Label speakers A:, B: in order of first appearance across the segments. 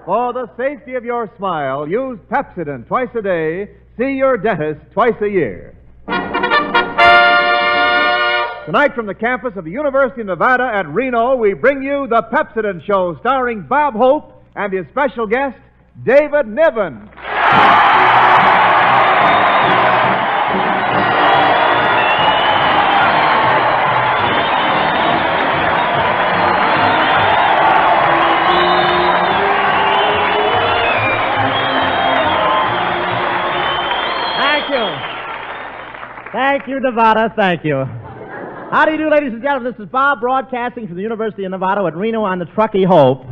A: For the safety of your smile, use Pepsodent twice a day. See your dentist twice a year. Tonight from the campus of the University of Nevada at Reno, we bring you the Pepsodent Show, starring Bob Hope and his special guest, David Niven.
B: Thank you, Nevada. Thank you. How do you do, ladies and gentlemen? This is Bob broadcasting from the University of Nevada at Reno on the Truckee Hope.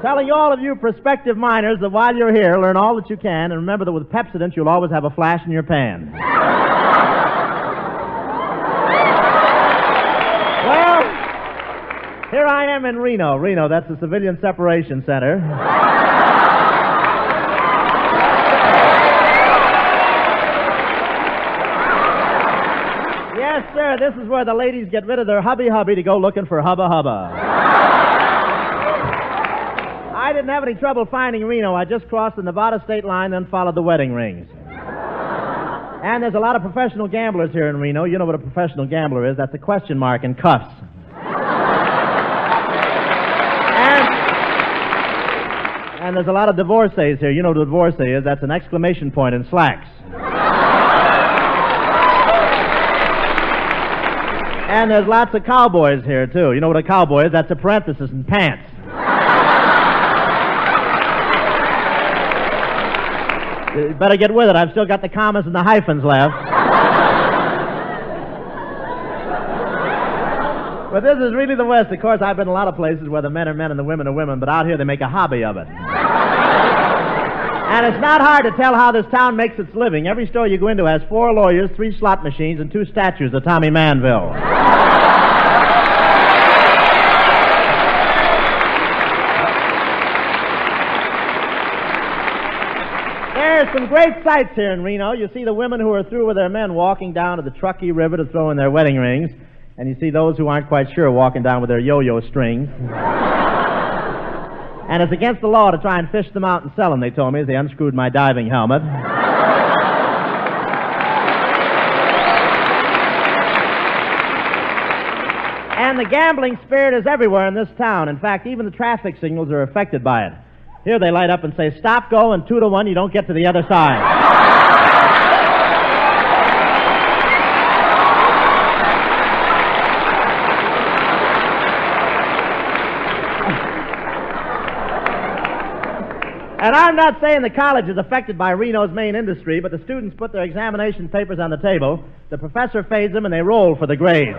B: Telling all of you prospective miners that while you're here, learn all that you can, and remember that with Pepsodent, you'll always have a flash in your pan. Well, here I am in Reno. Reno, that's the Civilian Separation Center. Yes, sir, this is where the ladies get rid of their hubby-hubby to go looking for hubba-hubba. I didn't have any trouble finding Reno. I just crossed the Nevada state line, then followed the wedding rings. And there's a lot of professional gamblers here in Reno. You know what a professional gambler is? That's a question mark in cuffs. And there's a lot of divorcees here. You know what a divorcee is? That's an exclamation point in slacks. And there's lots of cowboys here, too. You know what a cowboy is? That's a parenthesis in pants. You better get with it. I've still got the commas and the hyphens left. But this is really the West. Of course, I've been in a lot of places where the men are men and the women are women, but out here they make a hobby of it. And it's not hard to tell how this town makes its living. Every store you go into has 4 lawyers, 3 slot machines, and 2 statues of Tommy Manville. There's some great sights here in Reno. You see the women who are through with their men walking down to the Truckee River to throw in their wedding rings. And you see those who aren't quite sure walking down with their yo-yo strings. And it's against the law to try and fish them out and sell them, they told me, as they unscrewed my diving helmet. And the gambling spirit is everywhere in this town. In fact, even the traffic signals are affected by it. Here they light up and say, "Stop, go, and 2 to 1, you don't get to the other side." And I'm not saying the college is affected by Reno's main industry, but the students put their examination papers on the table, the professor fades them, and they roll for the grades.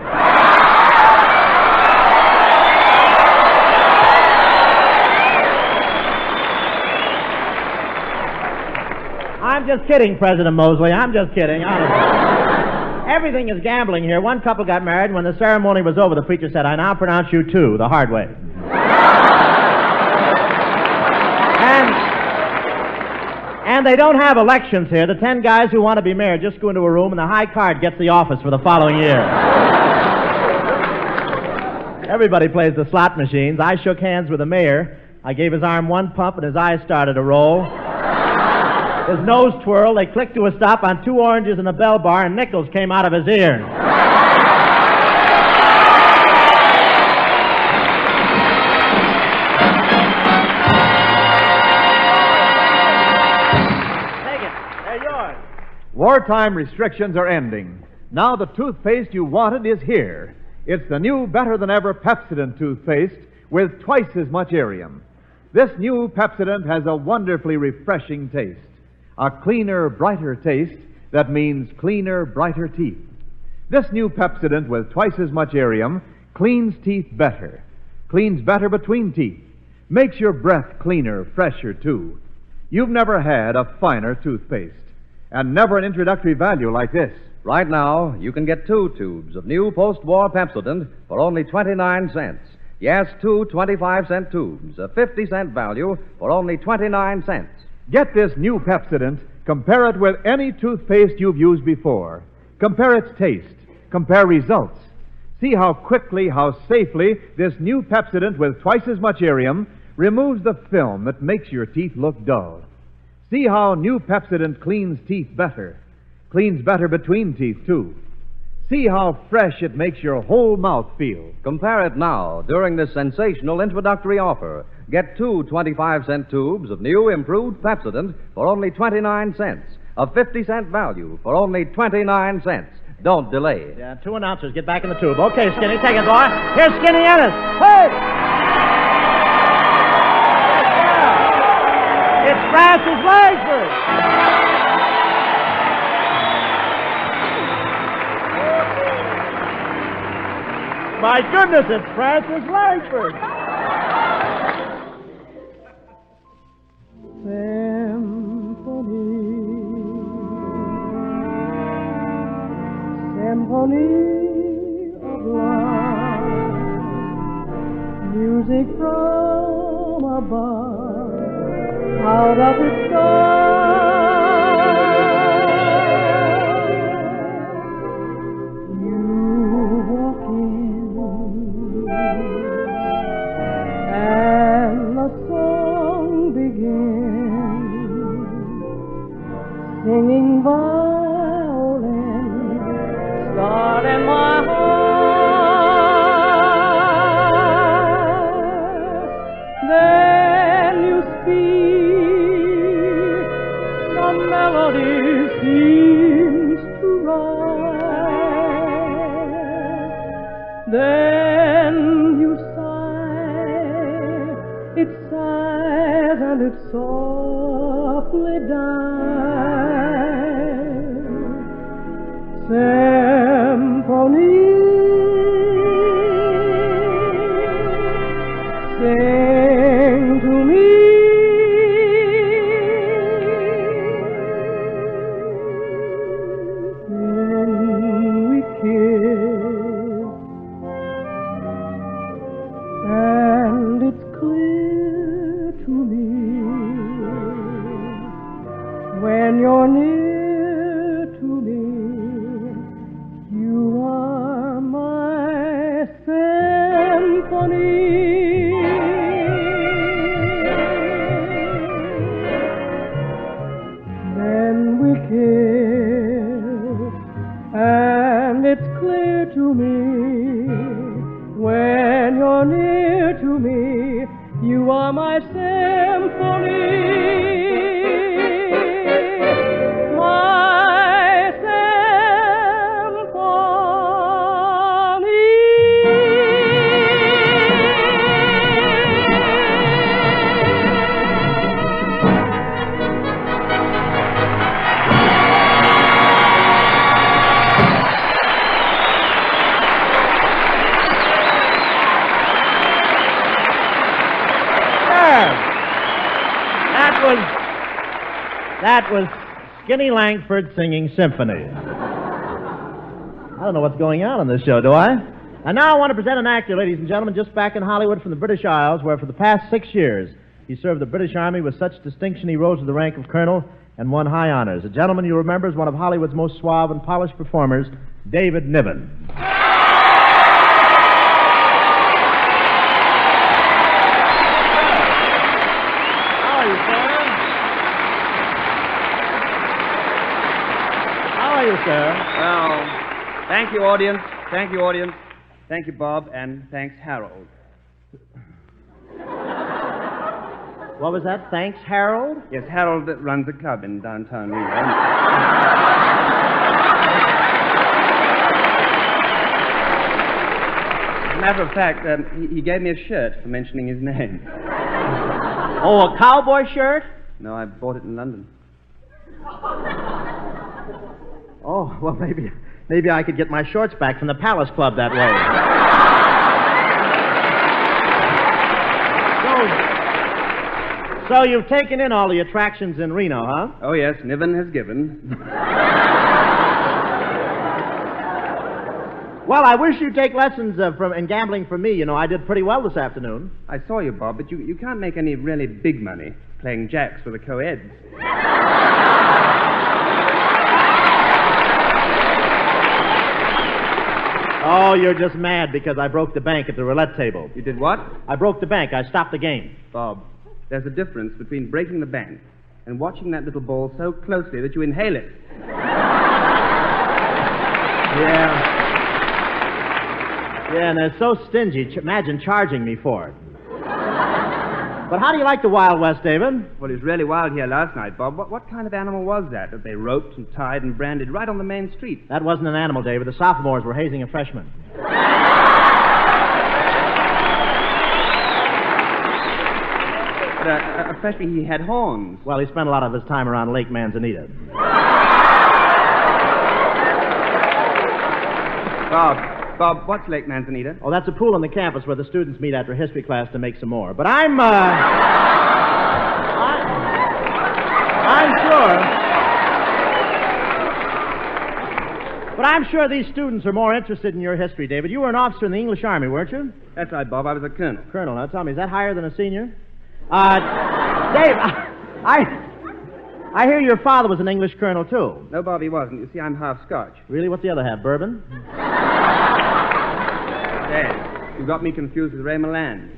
B: I'm just kidding, President Mosley. I'm just kidding, honestly. Everything is gambling here. One couple got married, and when the ceremony was over, the preacher said, "I now pronounce you 2, the hard way." And they don't have elections here. The 10 guys who want to be mayor just go into a room, and the high card gets the office for the following year. Everybody plays the slot machines. I shook hands with the mayor. I gave his arm 1 pump, and his eyes started to roll. His nose twirled. They clicked to a stop on 2 oranges and a bell bar, and nickels came out of his ear.
A: Wartime restrictions are ending. Now the toothpaste you wanted is here. It's the new, better-than-ever Pepsodent toothpaste with twice as much Arium. This new Pepsodent has a wonderfully refreshing taste. A cleaner, brighter taste that means cleaner, brighter teeth. This new Pepsodent with twice as much Arium cleans teeth better. Cleans better between teeth. Makes your breath cleaner, fresher, too. You've never had a finer toothpaste. And never an introductory value like this.
C: Right now, you can get 2 tubes of new post-war Pepsodent for only 29 cents. Yes, 2 25-cent tubes, a 50-cent value for only 29 cents.
A: Get this new Pepsodent. Compare it with any toothpaste you've used before. Compare its taste. Compare results. See how quickly, how safely this new Pepsodent with twice as much Arium removes the film that makes your teeth look dull. See how new Pepsodent cleans teeth better. Cleans better between teeth, too. See how fresh it makes your whole mouth feel.
C: Compare it now during this sensational introductory offer. Get 2 25-cent tubes of new improved Pepsodent for only 29 cents. A 50-cent value for only 29 cents. Don't delay.
B: Yeah, 2 announcers. Get back in the tube. Okay, Skinny, take it, boy. Here's Skinny Ennis. Hey! It's Francis Langford. My goodness, it's Francis Langford.
D: Symphony of love, music from above, out of the sky. You walk in, and the song begins, singing violin, start in my heart. Then you speak, some melody seems to rise. Then you sigh, it sighs and it softly dies. Symphony, sing to me. Then we kiss, and it's clear to me when you're near to me. You are my symphony. Then we kiss, and it's clear to me when you're near to me. You are my symphony.
B: That was Skinny Langford singing Symphony. I don't know what's going on this show, do I? And now I want to present an actor, ladies and gentlemen, just back in Hollywood from the British Isles, where for the past 6 years he served the British Army with such distinction he rose to the rank of colonel and won high honors. A gentleman you remember is one of Hollywood's most suave and polished performers, David Niven. Sir.
E: Well, thank you, audience. Thank you, audience. Thank you, Bob, and thanks, Harold.
B: What was that? Thanks, Harold?
E: Yes, Harold runs a club in downtown New York. As a matter of fact, he gave me a shirt for mentioning his name.
B: Oh, a cowboy shirt?
E: No, I bought it in London.
B: Oh, well, maybe I could get my shorts back from the Palace Club that way. So you've taken in all the attractions in Reno, huh?
E: Oh, yes, Niven has given.
B: Well, I wish you'd take lessons in gambling from me. You know, I did pretty well this afternoon.
E: I saw you, Bob, but you can't make any really big money playing jacks for the co-eds.
B: Oh, you're just mad because I broke the bank at the roulette table.
E: You did what?
B: I broke the bank. I stopped the game.
E: Bob, there's a difference between breaking the bank and watching that little ball so closely that you inhale it.
B: Yeah. Yeah, and they're so stingy. Imagine charging me for it. But how do you like the Wild West, David?
E: Well, it was really wild here last night, Bob. What kind of animal was that they roped and tied and branded right on the main street?
B: That wasn't an animal, David. The sophomores were hazing a freshman.
E: But a freshman, he had horns.
B: Well, he spent a lot of his time around Lake Manzanita.
E: Bob, what's Lake Manzanita?
B: Oh, that's a pool on the campus where the students meet after history class to make some more. But I'm sure these students are more interested in your history, David. You were an officer in the English Army, weren't you?
E: That's right, Bob. I was a colonel.
B: Colonel, now tell me, is that higher than a senior? Dave, I hear your father was an English colonel, too.
E: No, Bob, he wasn't. You see, I'm half Scotch.
B: Really? What's the other half, bourbon?
E: Dad, you got me confused with Ray Milland.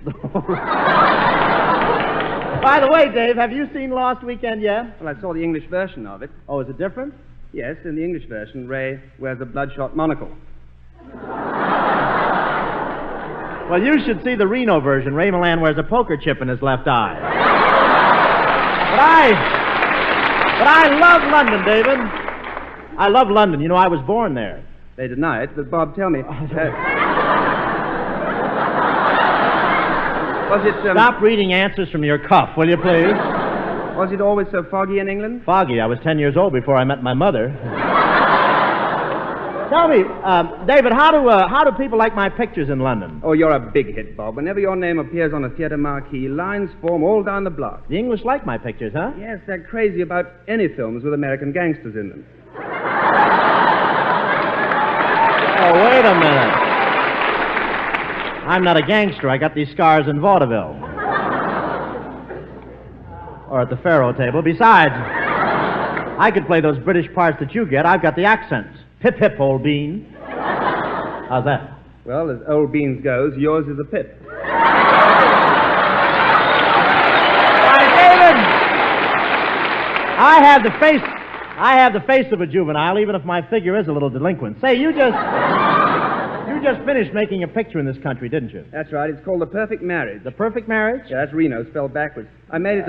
B: By the way, Dave, have you seen Lost Weekend yet?
E: Well, I saw the English version of it.
B: Oh, is it different?
E: Yes, in the English version, Ray wears a bloodshot monocle.
B: Well, you should see the Reno version. Ray Milland wears a poker chip in his left eye. But I love London, David. I love London. You know, I was born there.
E: They deny it, but Bob, tell me. Was it...
B: Stop reading answers from your cuff, will you, please?
E: Was it always so foggy in England?
B: Foggy. I was 10 years old before I met my mother. Tell me, David, how do people like my pictures in London?
E: Oh, you're a big hit, Bob. Whenever your name appears on a theater marquee, lines form all down the block.
B: The English like my pictures, huh?
E: Yes, they're crazy about any films with American gangsters in them.
B: Oh, wait a minute. I'm not a gangster. I got these scars in vaudeville. Or at the faro table. Besides, I could play those British parts that you get. I've got the accents. Hip, hip, old bean. How's that?
E: Well, as old beans goes, yours is a pip.
B: Why, David! I have the face of a juvenile, even if my figure is a little delinquent. Say, you just finished making a picture in this country, didn't you?
E: That's right. It's called The Perfect Marriage.
B: The Perfect Marriage?
E: Yeah, that's Reno, spelled backwards. I made it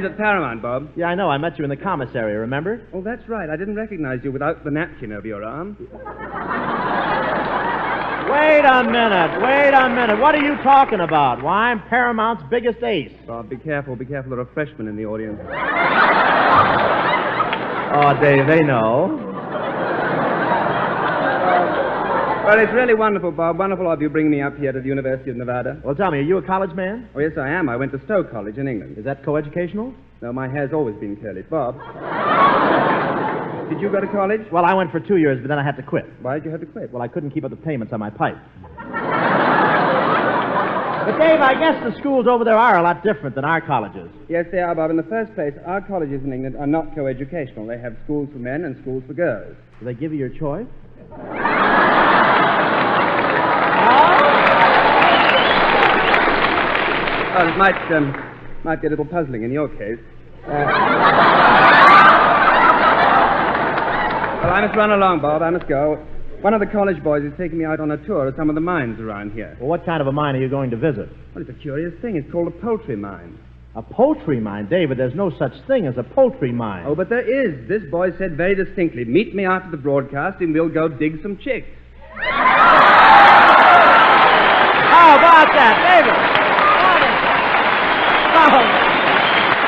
E: at Paramount, Bob.
B: Yeah, I know. I met you in the commissary, remember?
E: Oh, that's right. I didn't recognize you without the napkin over your arm.
B: Wait a minute. What are you talking about? Why, I'm Paramount's biggest ace.
E: Bob, be careful. There are freshmen in the audience.
B: Oh, Dave, they know.
E: Well, it's really wonderful, Bob. Wonderful of you bringing me up here to the University of Nevada.
B: Well, tell me, are you a college man?
E: Oh, yes, I am. I went to Stowe College in England.
B: Is that coeducational?
E: No, my hair's always been curly. Bob, did you go to college?
B: Well, I went for 2 years, but then I had to quit.
E: Why did you have to quit?
B: Well, I couldn't keep up the payments on my pipe. But, Dave, I guess the schools over there are a lot different than our colleges.
E: Yes, they are, Bob. In the first place, our colleges in England are not coeducational. They have schools for men and schools for girls.
B: Do they give you your choice?
E: Oh, it might be a little puzzling in your case. Well, I must run along, Bob. I must go. One of the college boys is taking me out on a tour of some of the mines around here.
B: Well, what kind of a mine are you going to visit?
E: Well, it's a curious thing. It's called a poultry mine.
B: A poultry mine? David, there's no such thing as a poultry mine.
E: Oh, but there is. This boy said very distinctly, meet me after the broadcast and we'll go dig some chicks.
B: How about that, David? Oh,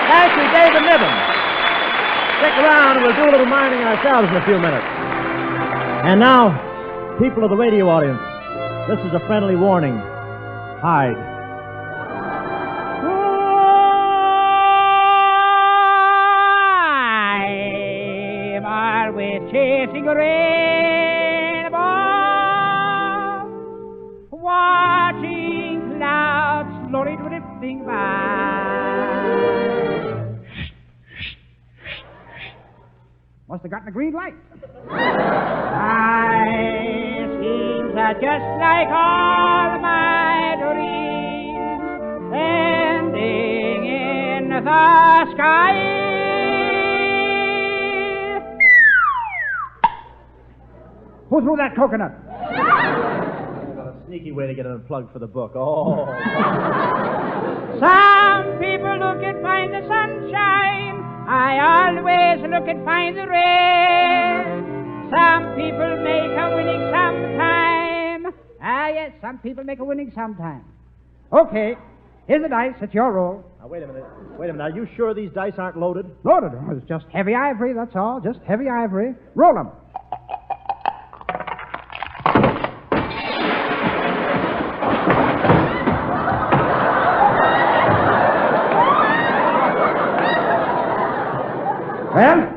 B: thank you, David Niven. Stick around and we'll do a little mining ourselves in a few minutes. And now, people of the radio audience, this is a friendly warning. Hide.
F: I'm always chasing a rainbow, watching clouds slowly drifting by. Must have gotten a green light. My schemes are just like all my dreams, ending in the sky.
G: Who threw that coconut?
B: Sneaky way to get unplugged for the book. Oh.
F: Some people look and find the sunshine. I always look and find the rain. Some people make a winning sometime.
G: Ah, yes, some people make a winning sometime. Okay, here's the dice. It's your roll.
B: Now, wait a minute. Are you sure these dice aren't loaded?
G: Loaded. Oh, it's just heavy ivory, that's all. Just heavy ivory. Roll them. Well,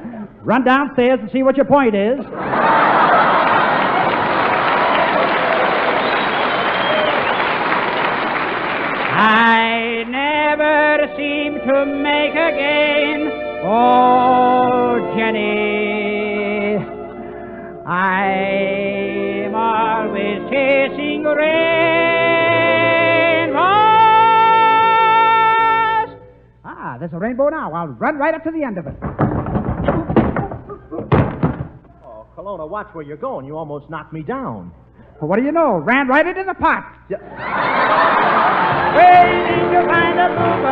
G: run downstairs and see what your point is.
F: I never seem to make a gain. Oh, Jenny, I'm always chasing rainbows.
G: Ah, there's a rainbow now. I'll run right up to the end of it.
B: Oh, Colonna, watch where you're going. You almost knocked me down.
G: Well, what do you know? Ran right into the pot.
F: Waiting to find a mover,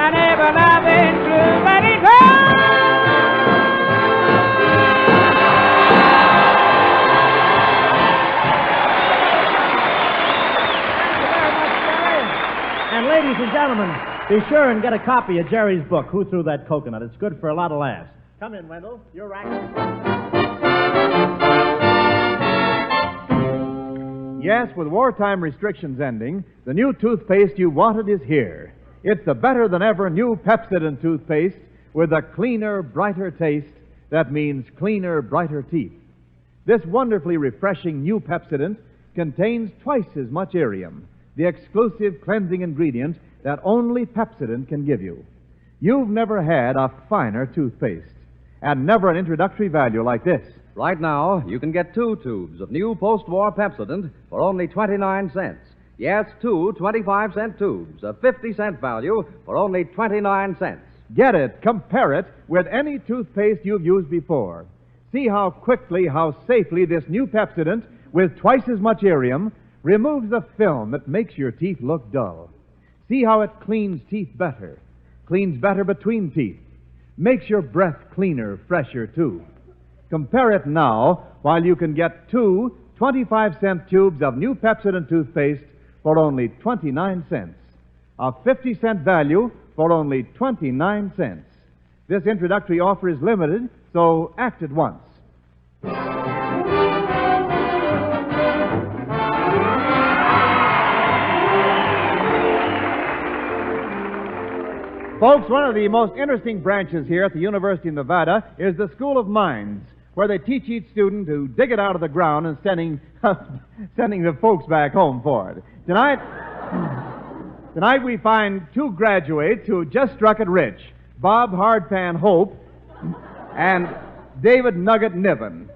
F: I never loving true, but it
B: And ladies and gentlemen, be sure and get a copy of Jerry's book, Who Threw That Coconut? It's good for a lot of laughs. Come in, Wendell. You're right.
A: Yes, with wartime restrictions ending, the new toothpaste you wanted is here. It's the better-than-ever new Pepsodent toothpaste with a cleaner, brighter taste that means cleaner, brighter teeth. This wonderfully refreshing new Pepsodent contains twice as much Arium, the exclusive cleansing ingredient that only Pepsodent can give you. You've never had a finer toothpaste, and never an introductory value like this.
C: Right now, you can get 2 tubes of new post-war Pepsodent for only 29 cents. Yes, 2 25-cent tubes, a 50-cent value for only 29 cents.
A: Get it, compare it with any toothpaste you've used before. See how quickly, how safely this new Pepsodent, with twice as much Arium, removes the film that makes your teeth look dull. See how it cleans teeth better, cleans better between teeth, makes your breath cleaner, fresher, too. Compare it now while you can get 2 25-cent tubes of new Pepsodent toothpaste for only 29 cents. A 50-cent value for only 29 cents. This introductory offer is limited, so act at once. Folks, one of the most interesting branches here at the University of Nevada is the School of Mines, where they teach each student to dig it out of the ground and sending the folks back home for it. Tonight we find 2 graduates who just struck it rich, Bob Hardpan Hope and David Nugget Niven.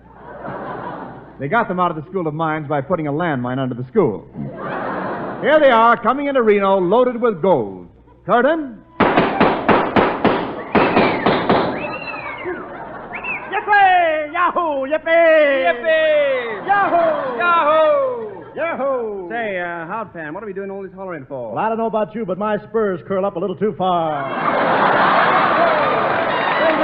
A: They got them out of the School of Mines by putting a landmine under the school. Here they are, coming into Reno, loaded with gold. Curtin?
B: Yippee! Yahoo! Yippee!
E: Yippee!
B: Yahoo!
E: Yahoo!
B: Yahoo!
E: Say, Hardpan, what are we doing all this hollering for?
B: Well, I don't know about you, but my spurs curl up a little too far. Hey,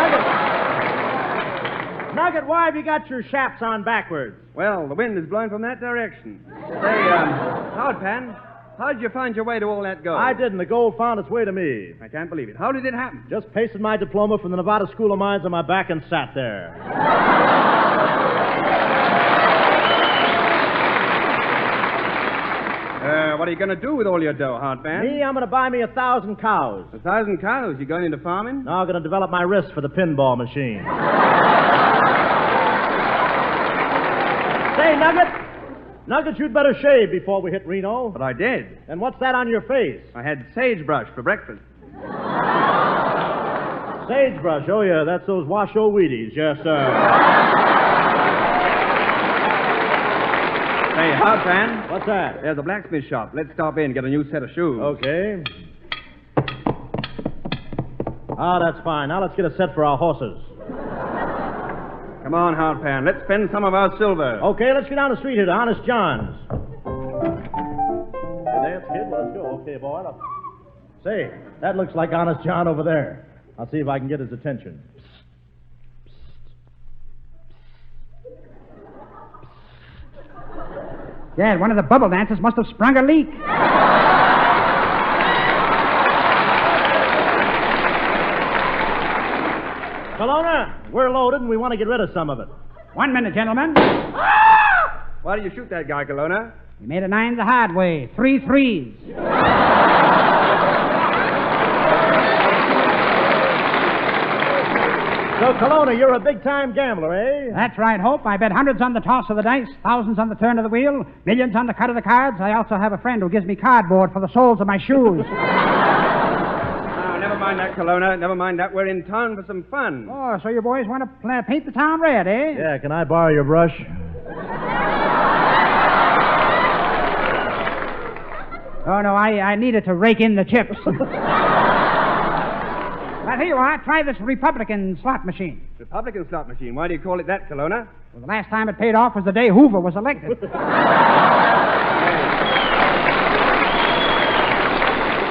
B: Nugget, why have you got your chaps on backwards?
E: Well, the wind is blowing from that direction. Say, Hardpan, how did you find your way to all that gold?
B: I didn't. The gold found its way to me.
E: I can't believe it. How did it happen?
B: Just pasted my diploma from the Nevada School of Mines on my back and sat there.
E: What are you going to do with all your dough, Hardpan?
B: Me, I'm going to buy me 1,000 cows.
E: 1,000 cows? You going into farming?
B: Now I'm going to develop my wrist for the pinball machine. Say, Nugget, you'd better shave before we hit Reno.
E: But I did.
B: And what's that on your face?
E: I had sagebrush for breakfast.
B: Sagebrush. Oh, yeah, that's those Washoe Wheaties. Yes, sir.
E: Hey, Hardpan.
B: What's that?
E: There's a blacksmith shop. Let's stop in and get a new set of shoes.
B: Okay. That's fine. Now let's get a set for our horses.
E: Come on, Hardpan. Let's spend some of our silver.
B: Okay, let's go down the street here to Honest John's. Dance, kid. Well, let's go. Okay, boy. Say, that looks like Honest John over there. I'll see if I can get his attention.
G: Dad, one of the bubble dancers must have sprung a leak.
B: Colonna, we're loaded and we want to get rid of some of it.
G: 1 minute, gentlemen.
E: Why do you shoot that guy, Colonna?
G: We made a 9 the hard way. 3 threes.
B: So, Colonna, you're a big-time gambler, eh?
G: That's right, Hope. I bet hundreds on the toss of the dice, thousands on the turn of the wheel, millions on the cut of the cards. I also have a friend who gives me cardboard for the soles of my shoes.
E: Never mind that, Colonna. Never mind that. We're in town for some fun.
G: Oh, so you boys want to paint the town red, eh?
B: Yeah, can I borrow your brush?
G: Oh, no, I needed to rake in the chips. Well, here you are. Try this Republican slot machine.
E: Republican slot machine. Why do you call it that, Colonna?
G: Well, the last time it paid off was the day Hoover was elected.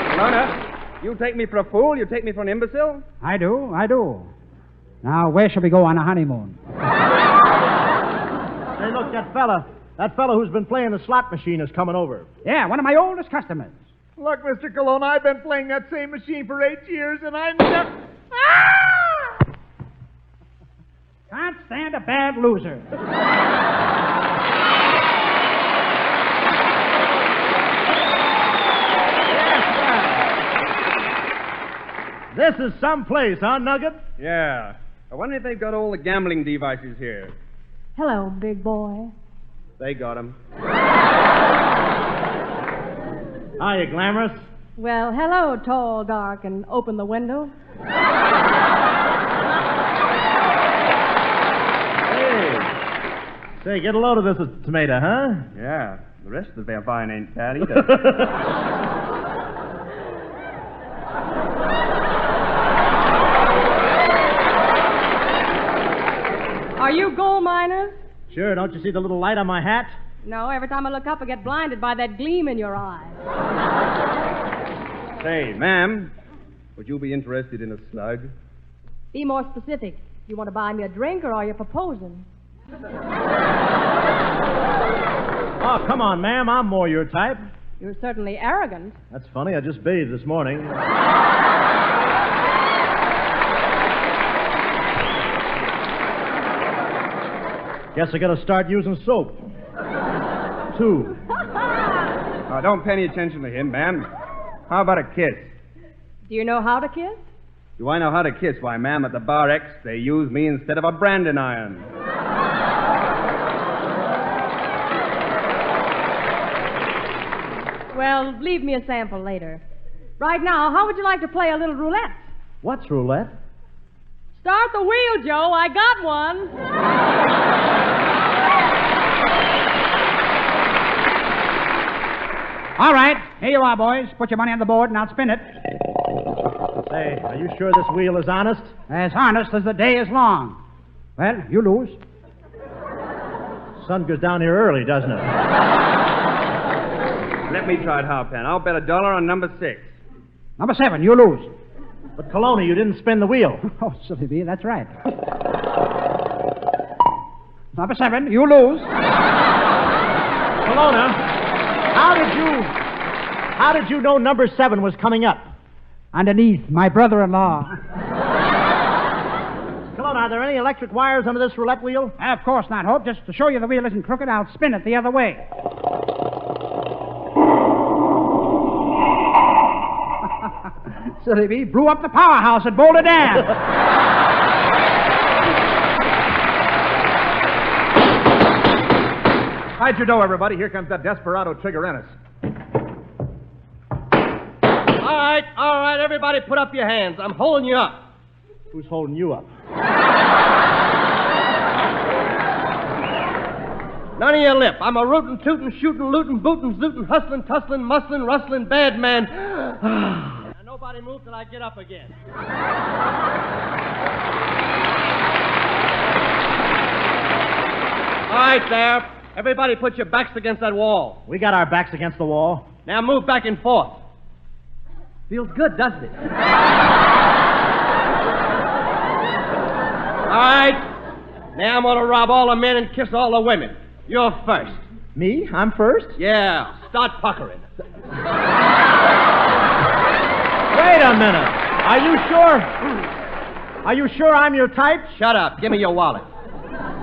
E: Colonna, you take me for a fool? You take me for an imbecile?
G: I do. Now, where shall we go on a honeymoon?
B: Hey, look, that fella who's been playing the slot machine is coming over.
G: Yeah, one of my oldest customers.
A: Look, Mr. Colonna, I've been playing that same machine for 8 years, and I never...
G: Can't stand a bad loser.
B: This is some place, huh, Nugget?
E: Yeah. I wonder if they've got all the gambling devices here.
D: Hello, big boy.
E: They got them.
B: Hiya, Glamorous.
D: Well, hello, tall, dark, and open the window.
B: Say, get a load of this tomato, huh?
E: Yeah. The rest of the vine ain't bad either.
D: Are you gold miners?
B: Sure, don't you see the little light on my hat?
D: No, every time I look up, I get blinded by that gleam in your eye.
E: Say, ma'am, would you be interested in a slug?
D: Be more specific. You want to buy me a drink, or are you proposing?
B: Oh, come on, ma'am. I'm more your type.
D: You're certainly arrogant.
B: That's funny. I just bathed this morning. Guess I gotta start using soap. 2.
E: Don't pay any attention to him, ma'am. How about a kiss?
D: Do you know how to kiss?
E: Do I know how to kiss? Why, ma'am, at the Bar X, they use me instead of a branding iron.
D: Well, leave me a sample later. Right now, how would you like to play a little roulette?
B: What's roulette?
D: Start the wheel, Joe. I got one.
G: All right, here you are, boys. Put your money on the board and I'll spin it.
B: Say, are you sure this wheel is honest?
G: As honest as the day is long. Well, you lose.
B: Sun goes down here early, doesn't it?
E: Let me try it, Hardpan. I'll bet $1 on number 6.
G: Number 7, you lose.
B: But, Colonna, you didn't spin the wheel.
G: Oh, silly bee, that's right. Number 7, you lose.
B: Colonna, how did you know number 7 was coming up?
G: Underneath, my brother-in-law.
B: Colonna, are there any electric wires under this roulette wheel?
G: Of course not, Hope. Just to show you the wheel isn't crooked, I'll spin it the other way. Silly bee, blew up the powerhouse at Boulder Dam.
A: Hide your dough, everybody. Here comes that desperado Trigger Ennis.
H: All right, everybody put up your hands. I'm holding you up.
B: Who's holding you up?
H: None of your lip. I'm a rootin', tootin', shootin', lootin', bootin', zootin', hustlin', tusslin', musslin', rustlin', bad man. Now, nobody move till I get up again. All right, there. Everybody put your backs against that wall.
B: We got our backs against the wall.
H: Now move back and forth. Feels good, doesn't it? All right. Now I'm going to rob all the men and kiss all the women. You're first.
B: Me? I'm first?
H: Yeah. Start puckering.
B: Wait a minute. Are you sure? Are you sure I'm your type?
H: Shut up. Give me your wallet.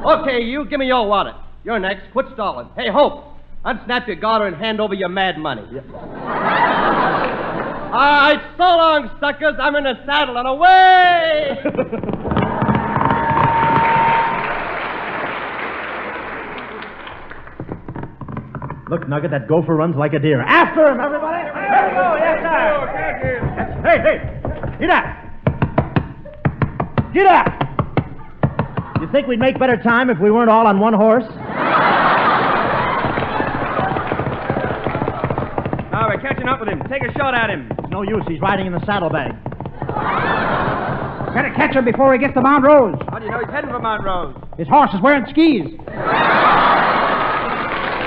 H: Okay, you. Give me your wallet. You're next. Quit stalling. Hey, Hope. Unsnap your garter and hand over your mad money. Yep. All right. So long, suckers. I'm in the saddle and away!
B: Look, Nugget, that gopher runs like a deer. After him, everybody! Here we go, yes, sir! Hey! Get up! Get up! You think we'd make better time if we weren't all on one horse?
E: Now we're catching up with him. Take a shot at him.
B: It's no use. He's riding in the saddlebag.
G: Gotta catch him before he gets to Mount Rose.
E: How do you know he's heading for Mount Rose?
G: His horse is wearing skis.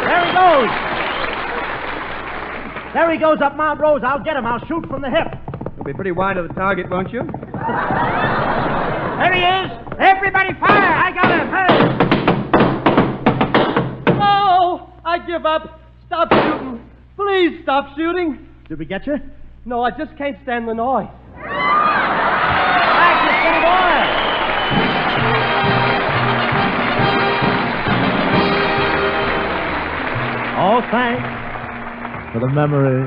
B: There he goes. There he goes up Mount Rose. I'll get him. I'll shoot from the hip.
E: You'll be pretty wide of the target, won't you?
G: There he is. Everybody fire. I got him. Hey.
H: Oh, I give up. Stop shooting. Please stop shooting.
B: Did we get you?
H: No, I just can't stand the noise.
B: Practice, good boy. Oh, thanks for the memory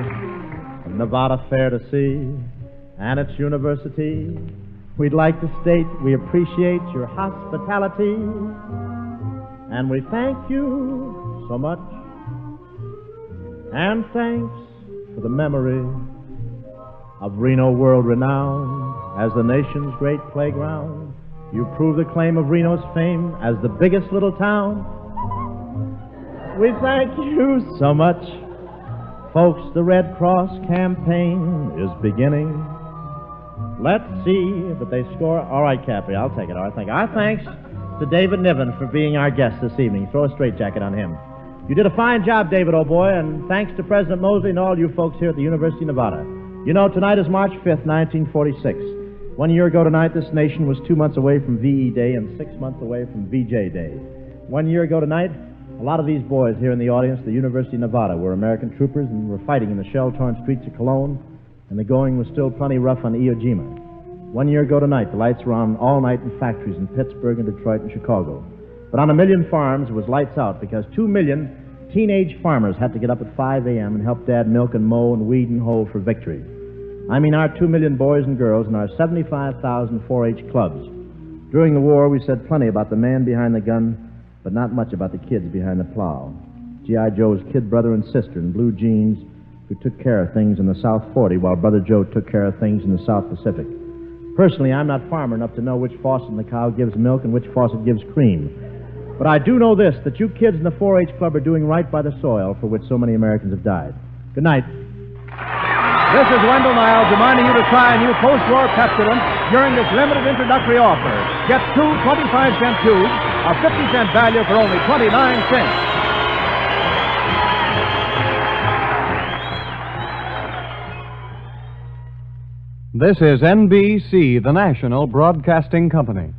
B: of Nevada Fair to see and its university. We'd like to state we appreciate your hospitality and we thank you so much. And thanks for the memory of Reno, world renowned as the nation's great playground. You prove the claim of Reno's fame as the biggest little town. We thank you so much. Folks, the Red Cross campaign is beginning. Let's see that they score. All right, Cappy, I'll take it. All right, thank you. Our thanks to David Niven for being our guest this evening. Throw a straitjacket on him. You did a fine job, David, old boy, and thanks to President Mosley and all you folks here at the University of Nevada. You know, tonight is March 5th, 1946. 1 year ago tonight, this nation was 2 months away from VE Day and 6 months away from VJ Day. 1 year ago tonight, a lot of these boys here in the audience at the University of Nevada were American troopers and were fighting in the shell-torn streets of Cologne, and the going was still plenty rough on Iwo Jima. 1 year ago tonight, the lights were on all night in factories in Pittsburgh and Detroit and Chicago. But on 1 million farms, it was lights out because 2 million teenage farmers had to get up at 5 a.m. and help Dad milk and mow and weed and hoe for victory. I mean our 2 million boys and girls and our 75,000 4-H clubs. During the war, we said plenty about the man behind the gun, but not much about the kids behind the plow. G.I. Joe's kid brother and sister in blue jeans who took care of things in the South 40 while Brother Joe took care of things in the South Pacific. Personally, I'm not farmer enough to know which faucet in the cow gives milk and which faucet gives cream. But I do know this, that you kids in the 4-H Club are doing right by the soil for which so many Americans have died. Good night.
A: This is Wendell Niles reminding you to try a new post-war Pepsodent during this limited introductory offer. Get 2 25-cent tubes of 50-cent value for only 29 cents.
I: This is NBC, the national broadcasting company.